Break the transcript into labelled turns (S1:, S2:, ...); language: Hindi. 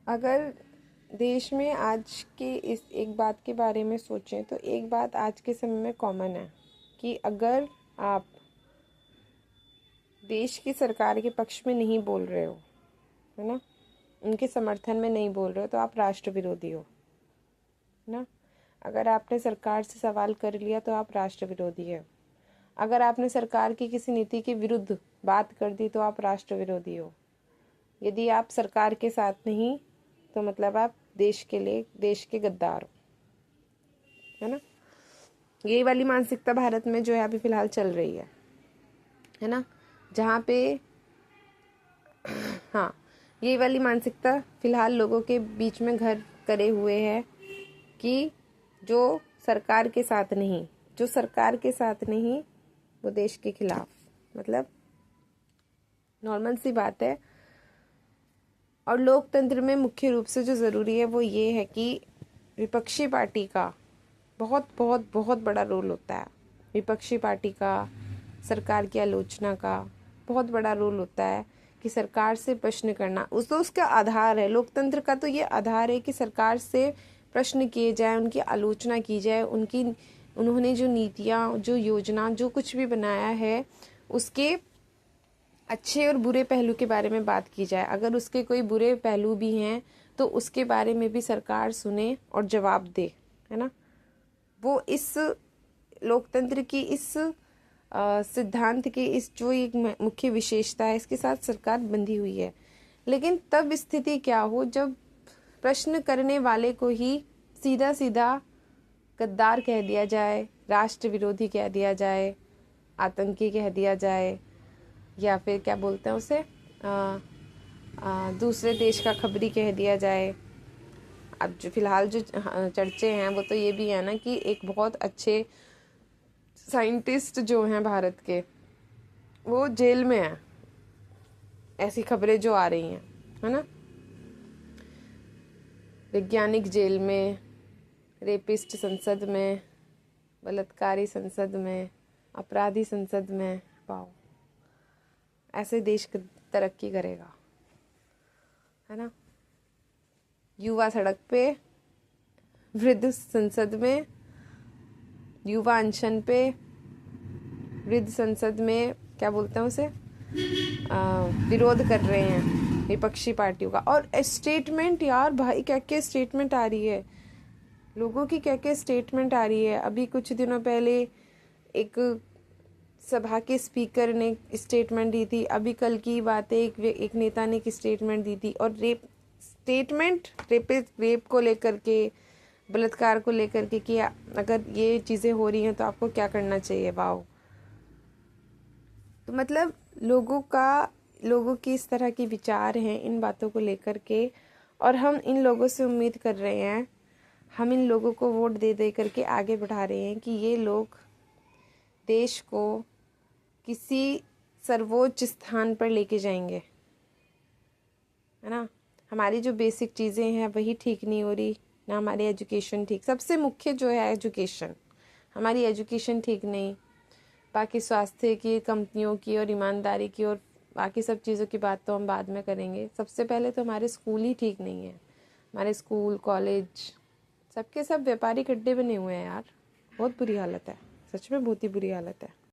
S1: अगर देश में आज के इस एक बात के बारे में सोचें तो एक बात आज के समय में कॉमन है कि अगर आप देश की सरकार के पक्ष में नहीं बोल रहे हो, है ना, उनके समर्थन में नहीं बोल रहे हो, तो आप राष्ट्र विरोधी हो, है ना। अगर आपने सरकार से सवाल कर लिया तो आप राष्ट्र विरोधी हो। अगर आपने सरकार की किसी नीति के विरुद्ध बात कर दी तो आप राष्ट्र विरोधी हो। यदि आप सरकार के साथ नहीं तो मतलब आप देश के लिए, देश के गद्दार हो, है ना। यही वाली मानसिकता भारत में जो है अभी फिलहाल चल रही है ना, जहाँ पे हाँ, यही वाली मानसिकता फिलहाल लोगों के बीच में घर करे हुए है कि जो सरकार के साथ नहीं वो देश के खिलाफ। मतलब नॉर्मल सी बात है। और लोकतंत्र में मुख्य रूप से जो ज़रूरी है वो ये है कि विपक्षी पार्टी का बहुत बहुत बहुत बड़ा रोल होता है। विपक्षी पार्टी का, सरकार की आलोचना का बहुत बड़ा रोल होता है कि सरकार से प्रश्न करना। उसका आधार है, लोकतंत्र का तो ये आधार है कि सरकार से प्रश्न किए जाए, उनकी आलोचना की जाए, उन्होंने जो नीतियाँ, जो योजना, जो कुछ भी बनाया है उसके अच्छे और बुरे पहलू के बारे में बात की जाए। अगर उसके कोई बुरे पहलू भी हैं तो उसके बारे में भी सरकार सुने और जवाब दे, है ना। वो इस लोकतंत्र की इस सिद्धांत की इस जो एक मुख्य विशेषता है, इसके साथ सरकार बंधी हुई है। लेकिन तब स्थिति क्या हो जब प्रश्न करने वाले को ही सीधा सीधा गद्दार कह दिया जाए, राष्ट्र विरोधी कह दिया जाए, आतंकी कह दिया जाए, या फिर क्या बोलते हैं उसे, दूसरे देश का खबरी कह दिया जाए। अब जो फिलहाल जो चर्चे हैं वो तो ये भी है ना कि एक बहुत अच्छे साइंटिस्ट जो हैं भारत के, वो जेल में हैं। ऐसी खबरें जो आ रही हैं, है ना। वैज्ञानिक जेल में, रेपिस्ट संसद में, बलात्कारी संसद में, अपराधी संसद में। वाओ, ऐसे देश तरक्की करेगा, है ना। युवा सड़क पे, वृद्ध संसद में, युवा अनशन पे, वृद्ध संसद में क्या बोलते हैं उसे, विरोध कर रहे हैं विपक्षी पार्टियों का। और स्टेटमेंट, यार भाई क्या क्या स्टेटमेंट आ रही है लोगों की, क्या क्या स्टेटमेंट आ रही है। अभी कुछ दिनों पहले एक सभा के स्पीकर ने स्टेटमेंट दी थी, अभी कल की बात है एक नेता ने एक स्टेटमेंट दी थी। और रेप को लेकर के, बलात्कार को लेकर के कि अगर ये चीज़ें हो रही हैं तो आपको क्या करना चाहिए। वाओ। तो मतलब लोगों की इस तरह की विचार हैं इन बातों को लेकर के, और हम इन लोगों से उम्मीद कर रहे हैं, हम इन लोगों को वोट दे दे करके आगे बढ़ा रहे हैं कि ये लोग देश को किसी सर्वोच्च स्थान पर लेके जाएंगे, है ना। हमारी जो बेसिक चीज़ें हैं वही ठीक नहीं हो रही, ना हमारी एजुकेशन ठीक, सबसे मुख्य जो है एजुकेशन, हमारी एजुकेशन ठीक नहीं। बाकी स्वास्थ्य की, कंपनियों की और ईमानदारी की और बाकी सब चीज़ों की बात तो हम बाद में करेंगे। सबसे पहले तो हमारे स्कूल ही ठीक नहीं है। हमारे स्कूल, कॉलेज सबके सब व्यापारी अड्डे बने हुए हैं यार। बहुत बुरी हालत है, सच में बहुत ही बुरी हालत है।